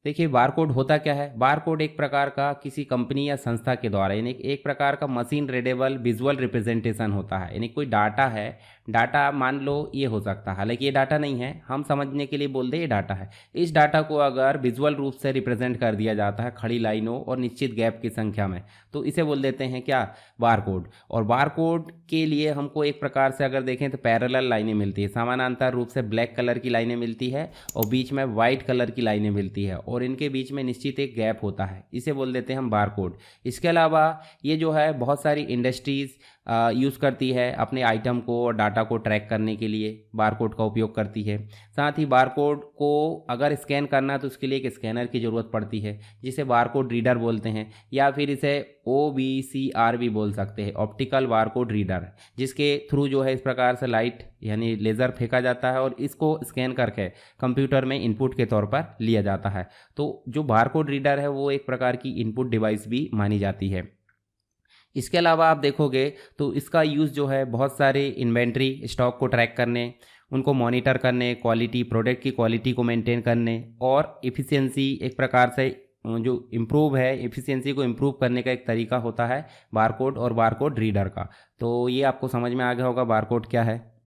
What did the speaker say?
देखिए बारकोड होता क्या है। बारकोड एक प्रकार का किसी कंपनी या संस्था के द्वारा यानी एक प्रकार का मशीन रीडेबल विजुअल रिप्रेजेंटेशन होता है। यानी कोई डाटा है, डाटा मान लो ये हो सकता है, हालांकि ये डाटा नहीं है, हम समझने के लिए बोलते हैं ये डाटा है। इस डाटा को अगर विजुअल रूप से रिप्रेजेंट कर दिया जाता है खड़ी लाइनों और निश्चित गैप की संख्या में, तो इसे बोल देते हैं क्या, बारकोड। और बारकोड के लिए हमको एक प्रकार से अगर देखें तो पैरेलल लाइनें मिलती है, समानांतर रूप से ब्लैक कलर की लाइनें मिलती है और बीच में वाइट कलर की लाइनें मिलती है और इनके बीच में निश्चित एक गैप होता है, इसे बोल देते हैं हम बारकोड। इसके अलावा ये जो है बहुत सारी इंडस्ट्रीज़ यूज़ करती है अपने आइटम को और डाटा को ट्रैक करने के लिए, बारकोड का उपयोग करती है। साथ ही बारकोड को अगर स्कैन करना है तो उसके लिए एक स्कैनर की ज़रूरत पड़ती है जिसे बारकोड रीडर बोलते हैं, या फिर इसे OBCR भी बोल सकते हैं, ऑप्टिकल बारकोड रीडर, जिसके थ्रू जो है इस प्रकार से लाइट यानी लेज़र फेंका जाता है और इसको स्कैन करके कंप्यूटर में इनपुट के तौर पर लिया जाता है। तो जो बारकोड रीडर है वो एक प्रकार की इनपुट डिवाइस भी मानी जाती है। इसके अलावा आप देखोगे तो इसका यूज़ जो है बहुत सारे इन्वेंट्री स्टॉक को ट्रैक करने, उनको मॉनिटर करने, क्वालिटी प्रोडक्ट की क्वालिटी को मेंटेन करने और इफ़िशियंसी एक प्रकार से जो इम्प्रूव है, इफ़िशियंसी को इम्प्रूव करने का एक तरीका होता है बारकोड और बारकोड रीडर का। तो ये आपको समझ में आ गया होगा बारकोड क्या है।